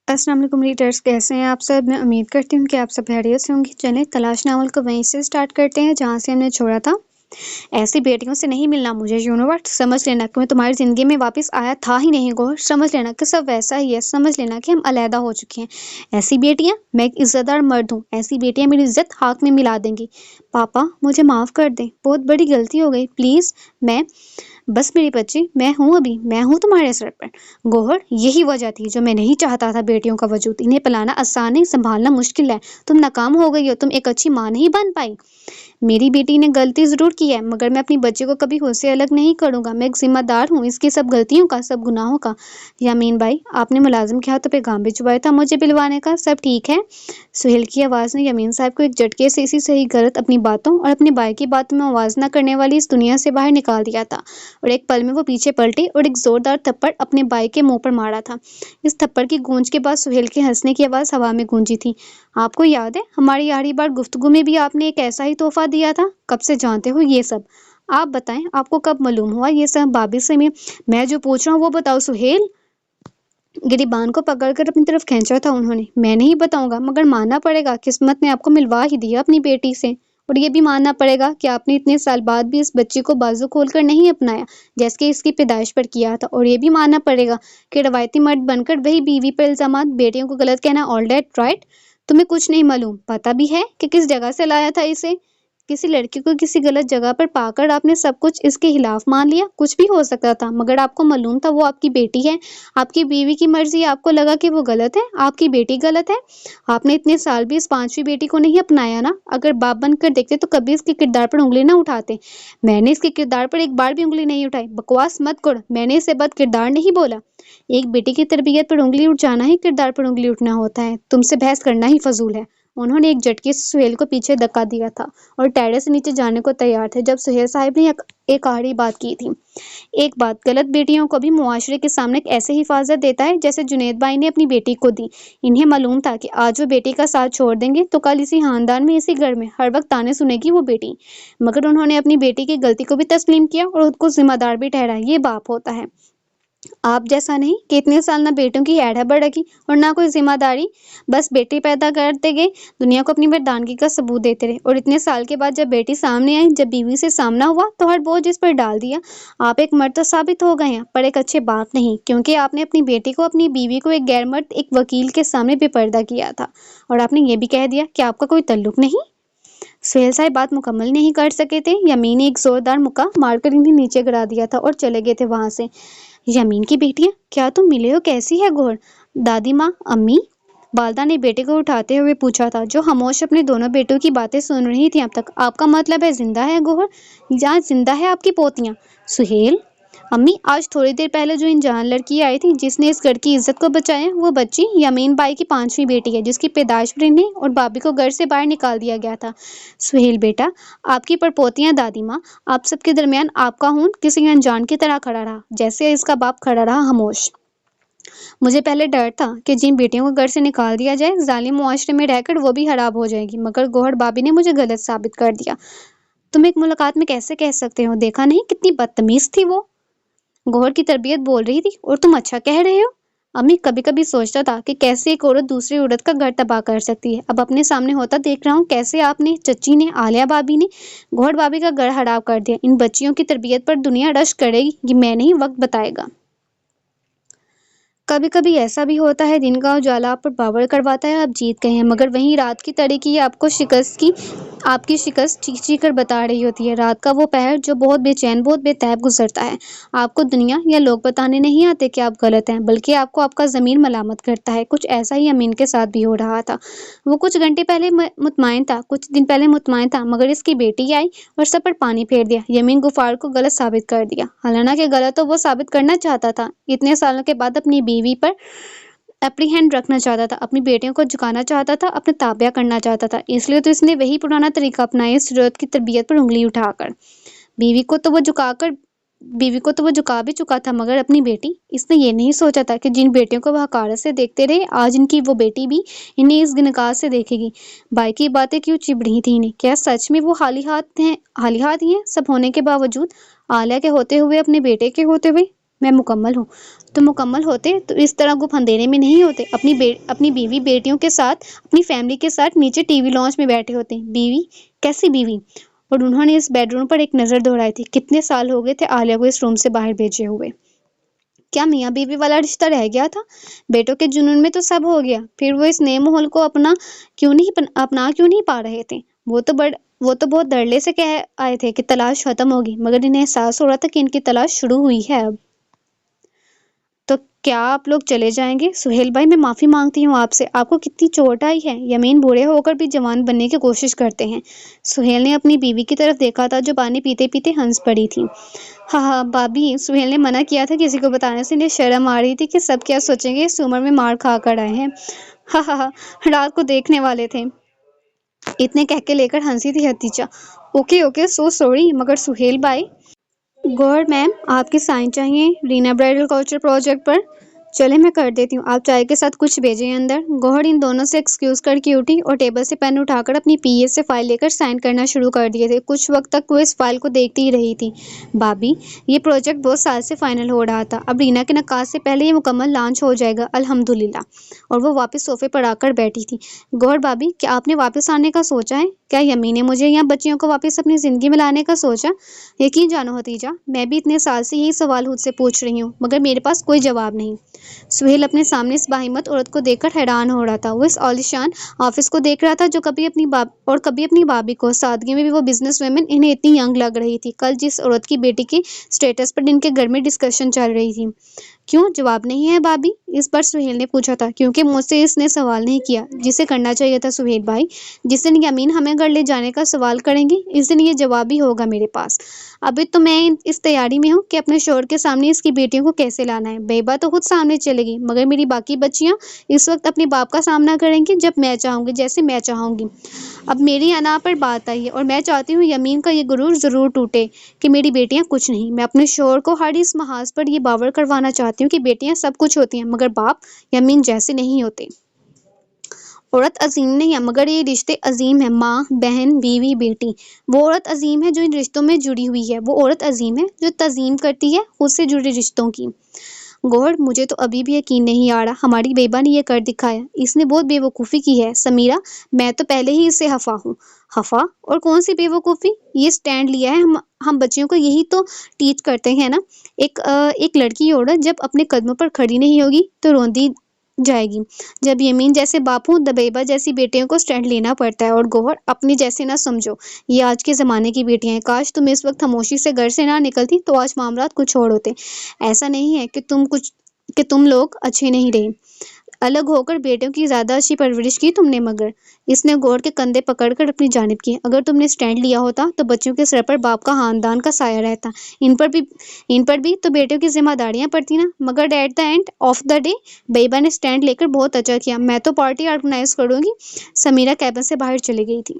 अस्सलाम वालेकुम रीडर्स, कैसे हैं आप सब। मैं उम्मीद करती हूँ कि आप सब खैरियत से होंगे। चलें तलाश नावल को वहीं से स्टार्ट करते हैं जहाँ से हमने छोड़ा था। ऐसी बेटियों से नहीं मिलना मुझे, यू नो व्हाट। समझ लेना कि मैं तुम्हारी ज़िंदगी में वापस आया था ही नहीं गौर। समझ लेना कि सब वैसा ही है। समझ लेना कि हम अलहदा हो चुके हैं। ऐसी बेटियाँ, मैं एक इज़्ज़तदार मर्द हूँ, ऐसी बेटियाँ मेरी इज़्ज़त खाक में मिला देंगी। पापा मुझे माफ़ कर दें, बहुत बड़ी गलती हो गई, प्लीज़। मैं बस मेरी बच्ची, मैं हूँ अभी, मैं हूँ तुम्हारे सर पर। गौहर, यही वजह थी जो मैं नहीं चाहता था बेटियों का वजूद। इन्हें पलाना आसान नहीं, संभालना मुश्किल है। तुम नाकाम हो गई हो, तुम एक अच्छी माँ नहीं बन पाई। मेरी बेटी ने गलती जरूर की है, मगर मैं अपनी बच्ची को कभी खुद से अलग नहीं करूंगा। मैं एक जिम्मेदार हूँ इसकी सब गलतियों का, सब गुनाहों का। यामीन भाई, आपने मुलाजिम के हाथों पैगाम भिजवाया था मुझे पिलवाने का, सब ठीक है। सुहेल की आवाज ने यमीन साहब को एक झटके से इसी सही गलत, अपनी बातों और अपने भाई की बातों में आवाज न करने वाली इस दुनिया से बाहर निकाल दिया था। और एक पल में वो पीछे पलटी और एक जोरदार थप्पड़ अपने भाई के मुंह पर मारा था। इस थप्पड़ की गूंज के बाद सुहेल के हंसने की आवाज हवा में गूंजी थी। आपको याद है हमारी आखिरी बार गुफ्तगू में भी आपने एक ऐसा ही तोहफा दिया था। कब से जानते हो ये सब? आप बताएं, आपको कब मालूम हुआ ये सब? भाभी से मैं जो पूछ रहा हूँ वो बताओ सुहेल। गिरीबान को पकड़कर अपनी तरफ खींचा था उन्होंने। मैं नहीं बताऊंगा, मगर मानना पड़ेगा किस्मत ने आपको मिलवा ही दिया अपनी बेटी से। और ये भी मानना पड़ेगा कि आपने इतने साल बाद भी इस बच्ची को बाजू खोलकर नहीं अपनाया जैसे कि इसकी पैदाइश पर किया था। और ये भी मानना पड़ेगा कि रवायती मर्द बनकर वही बीवी पर इल्जामात, बेटियों को गलत कहना, ऑल दैट राइट। तुम्हें कुछ नहीं मालूम, पता भी है कि किस जगह से लाया था इसे। किसी लड़की को किसी गलत जगह पर पाकर आपने सब कुछ इसके खिलाफ मान लिया। कुछ भी हो सकता था, मगर आपको मालूम था वो आपकी बेटी है, आपकी बीवी की मर्जी। आपको लगा कि वो गलत है, आपकी बेटी गलत है। आपने इतने साल भी इस पांचवी बेटी को नहीं अपनाया ना। अगर बाप बनकर देखते तो कभी इसके किरदार पर उंगली ना उठाते। मैंने इसके किरदार पर एक बार भी उंगली नहीं उठाई। बकवास मत करो, मैंने इसे बद किरदार नहीं बोला। एक बेटी की तरबियत पर उंगली उठ जाना ही किरदार पर उंगली उठना होता है। तुमसे बहस करना ही फजूल है। उन्होंने एक झटके से सुहेल को पीछे धक्का दिया था और टेरेस से नीचे जाने को तैयार थे जब सुहेल साहब ने एक आखिरी बात की थी। एक बात, गलत बेटियों को भी मुआशरे के सामने एक ऐसे हिफाजत देता है जैसे जुनैद भाई ने अपनी बेटी को दी। इन्हें मालूम था कि आज वो बेटी का साथ छोड़ देंगे तो कल इसी खानदान में, इसी घर में हर वक्त ताने सुनेगी वो बेटी। मगर उन्होंने अपनी बेटी की गलती को भी तस्लीम किया और खुद को जिम्मेदार भी ठहराया। ये बाप होता है। आप जैसा नहीं कि इतने साल ना बेटों की हैड़ हबड़ रखी और ना कोई जिम्मेदारी। बस बेटी पैदा करते गए, दुनिया को अपनी मर्दानगी का सबूत देते रहे। और इतने साल के बाद जब बेटी सामने आई, जब बीवी से सामना हुआ, तो हर बोझ इस पर डाल दिया। आप एक मर्द तो साबित हो गए हैं, पर एक अच्छे बाप नहीं, क्योंकि आपने अपनी बेटी को, अपनी बीवी को एक गैर मर्द, एक वकील के सामने बेपर्दा किया था। और आपने ये भी कह दिया कि आपका कोई तल्लुक नहीं। सुहेल साहब बात मुकम्मल नहीं कर सके थे। यमीन ने एक जोरदार मुक्का मारकर इन्हें नीचे गिरा दिया था और चले गए थे वहां से। यमीन की बेटियां, क्या तुम मिले हो? कैसी है गौर? दादी माँ, अम्मी, वालदा ने बेटे को उठाते हुए पूछा था, जो खामोश अपने दोनों बेटों की बातें सुन रही थी अब तक। आपका मतलब है जिंदा है गौहर? या जिंदा है आपकी पोतियां? सुहेल, अम्मी, आज थोड़ी देर पहले जो इंजान लड़की आई थी जिसने इस घर की इज्जत को बचाया, वो बच्ची यमीन बाई की पांचवी बेटी है, जिसकी पैदाइश पर इन्हें और भाभी को घर से बाहर निकाल दिया गया था। सुहेल बेटा, आपकी परपोतियां दादी माँ, आप सबके दरमियान आपका खून किसी अनजान की तरह खड़ा रहा, जैसे इसका बाप खड़ा रहा खामोश। मुझे पहले डर था कि जिन बेटियों को घर से निकाल दिया जाए, जालिम मुआशरे में रहकर वो भी खराब हो जाएगी, मगर गौहर भाभी ने मुझे गलत साबित कर दिया। तुम एक मुलाकात में कैसे कह सकते हो? देखा नहीं कितनी बदतमीज थी वो। गौहर की तरबियत बोल रही थी और तुम अच्छा कह रहे हो। अम्मी, कभी कभी सोचता था कि कैसे एक औरत दूसरी औरत का घर तबाह कर सकती है। अब अपने सामने होता देख रहा हूँ कैसे आपने, चच्ची ने, आलिया भाभी ने गौहर भाभी का घर खराब कर दिया। इन बच्चियों की तरबियत पर दुनिया रश करेगी, ये मैं नहीं, वक्त बताएगा। कभी कभी ऐसा भी होता है, दिन का उजाला आप पर बावर करवाता है, आप जीत गए हैं, मगर वहीं रात की तारीकी आपको शिकस्त की, आपकी शिकस्त चीख चीख कर बता रही होती है। रात का वो पहर जो बहुत बेचैन, बहुत बेतैब गुजरता है। आपको दुनिया या लोग बताने नहीं आते कि आप गलत हैं, बल्कि आपको आपका ज़मीर मलामत करता है। कुछ ऐसा ही अमीन के साथ भी हो रहा था। वो कुछ घंटे पहले मुतमईन था, कुछ दिन पहले मुतमईन था, मगर इसकी बेटी आई और सब पर पानी फेर दिया। यमीन गुफार को गलत साबित कर दिया। हालांकि गलत तो वो साबित करना चाहता था। इतने सालों के बाद अपनी बीवी पर अपनी हैंड रखना चाहता था, अपनी बेटियों को झुकाना चाहता था, अपने ताबिया करना चाहता था। इसलिए तो इसने वही पुराना तरीका अपनाया, इस जरूरत की तरबियत पर उंगली उठाकर। बीवी को तो वो झुकाकर बीवी को तो वो झुका भी चुका था, मगर अपनी बेटी, इसने ये नहीं सोचा था कि जिन बेटियों को वह हकारत से देखते रहे, आज इनकी वो बेटी भी इन्हें इस निगाह से देखेगी। भाई की बातें क्यों चिढ़ रही थी इन्हें? क्या सच में वो खाली हाथ ही हैं? सब होने के बावजूद, आलिया के होते हुए, अपने बेटे के होते हुए। میں مکمل ہوں۔ تم مکمل ہوتے تو اس طرح گپ اندھیرے میں نہیں ہوتے، اپنی بیوی بیٹیوں کے ساتھ، اپنی فیملی کے ساتھ نیچے ٹی وی لانچ میں بیٹھے ہوتے۔ بیوی؟ کیسی بیوی؟ اور انہوں نے اس بیڈ روم پر ایک نظر دوڑائی تھی۔ کتنے سال ہو گئے تھے عالیہ کو اس روم سے باہر بھیجے ہوئے؟ کیا میاں بیوی والا رشتہ رہ گیا تھا؟ بیٹوں کے جنون میں تو سب ہو گیا، پھر وہ اس نئے ماحول کو اپنا کیوں نہیں پا رہے تھے؟ وہ تو بہت دھڑلے سے کہہ آئے تھے کہ تلاش ختم ہوگی، مگر انہیں احساس ہو رہا تھا کہ ان کی تلاش شروع ہوئی ہے اب۔ تو کیا آپ لوگ چلے جائیں گے؟ سہیل بھائی، میں معافی مانگتی ہوں آپ سے، آپ کو کتنی چوٹ آئی ہے؟ یمین بوڑھے ہو کر بھی جوان بننے کی کوشش کرتے ہیں۔ سہیل نے اپنی بیوی کی طرف دیکھا تھا جو پانی پیتے پیتے ہنس پڑی تھی۔ ہاں بابی، سہیل نے منع کیا تھا، کسی کو بتانے سے انہیں شرم آ رہی تھی کہ سب کیا سوچیں گے، اس عمر میں مار کھا کر آئے ہیں۔ ہاں، رات کو دیکھنے والے تھے۔ اتنے کہہ کے لے کر ہنسی تھی ہتیجہ۔ اوکے، سو سوری، مگر سہیل بھائی۔ گوہر میم، آپ کی سائن چاہیے رینا برائڈل کلچر پروجیکٹ پر۔ چلے میں کر دیتی ہوں، آپ چائے کے ساتھ کچھ بھیجیں اندر۔ گوہر ان دونوں سے ایکسکیوز کر کے اٹھی اور ٹیبل سے پین اٹھا کر اپنی پی اے سے فائل لے کر سائن کرنا شروع کر دیے تھے۔ کچھ وقت تک وہ اس فائل کو دیکھتی ہی رہی تھی۔ بھابی، یہ پروجیکٹ بہت سال سے فائنل ہو رہا تھا، اب رینا کے نکاح سے پہلے یہ مکمل لانچ ہو جائے گا الحمدللہ۔ اور وہ واپس صوفے پر آ کر بیٹھی تھی۔ گوہر بھابی، کیا آپ نے واپس آنے کا سوچا ہے؟ کیا یمی نے مجھے یہاں بچیوں کو واپس اپنی زندگی میں لانے کا سوچا؟ یقین جانو ہتیجہ، میں بھی اتنے سال سے یہی سوال خود سے پوچھ رہی ہوں، مگر میرے پاس کوئی جواب نہیں۔ سہیل اپنے سامنے اس باہمت عورت کو دیکھ کر حیران ہو رہا تھا۔ وہ اس عالیشان آفس کو دیکھ رہا تھا جو کبھی اپنی بھابی کو، سادگی میں بھی وہ بزنس ویمن انہیں اتنی ینگ لگ رہی تھی، کل جس عورت کی بیٹی کے سٹیٹس پر ان کے گھر میں ڈسکشن چل رہی تھی۔ کیوں جواب نہیں ہے بھابی؟ اس پر سہیل نے پوچھا تھا۔ کیونکہ مجھ سے اس نے سوال نہیں کیا جسے کرنا چاہیے تھا سہیل بھائی۔ جس دن یمین ہمیں گھر لے جانے کا سوال کریں گی، اس دن یہ جواب ہی ہوگا میرے پاس۔ ابھی تو میں اس تیاری میں ہوں کہ اپنے شوہر کے سامنے اس کی بیٹیوں کو کیسے لانا ہے۔ بیبہ تو خود سامنے چلے گی، مگر میری باقی بچیاں اس وقت اپنے باپ کا سامنا کریں گی جب میں چاہوں گی، جیسے میں چاہوں گی۔ اب میری انا پر بات آئی ہے اور میں چاہتی ہوں یمین کا یہ غرور ضرور ٹوٹے کہ میری بیٹیاں کچھ نہیں۔ میں اپنے شوہر کو ہر اس محاذ پر یہ باور کروانا چاہتی ہوں کہ بیٹیاں سب کچھ ہوتی ہیں، مگر باپ یمین جیسے نہیں ہوتے۔ عورت عظیم نہیں ہے، مگر یہ رشتے عظیم ہیں۔ ماں، بہن، بیوی، بیٹی، وہ عورت عظیم ہے جو ان رشتوں میں جڑی ہوئی ہے۔ وہ عورت عظیم ہے جو تعظیم کرتی ہے خود سے جڑے رشتوں کی۔ گوہر، مجھے تو ابھی بھی یقین نہیں آ رہا، ہماری بیبہ نے یہ کر دکھایا۔ اس نے بہت بے وقوفی کی ہے سمیرہ، میں تو پہلے ہی اس سے خفا ہوں۔ خفا؟ اور کون سی بے وقوفی؟ یہ سٹینڈ لیا ہے، ہم بچیوں کو یہی تو ٹیچ کرتے ہیں نا۔ ایک لڑکی عورت جب اپنے قدموں پر کھڑی نہیں ہوگی تو روندی جائے گی۔ جب یمین جیسے باپ ہوں، دبیبہ جیسی بیٹیوں کو سٹینڈ لینا پڑتا ہے۔ اور گوہر، اپنی جیسے نہ سمجھو، یہ آج کے زمانے کی بیٹیاں ہیں۔ کاش تم اس وقت خاموشی سے گھر سے نہ نکلتی تو آج معاملات کچھ اور ہوتے۔ ایسا نہیں ہے کہ تم لوگ اچھے نہیں رہے، الگ ہو کر بیٹوں کی زیادہ اچھی پرورش کی تم نے، مگر اس نے گوہر کے کندھے پکڑ کر اپنی جانب کیے، اگر تم نے سٹینڈ لیا ہوتا تو بچوں کے سر پر باپ کا خاندان کا سایہ رہتا، ان پر بھی تو بیٹوں کی ذمہ داریاں پڑتی نا۔ مگر at the end of the day بیبہ نے سٹینڈ لے کر بہت اچھا کیا۔ میں تو پارٹی آرگنائز کروں گی۔ سمیرہ کیبن سے باہر چلی گئی تھی۔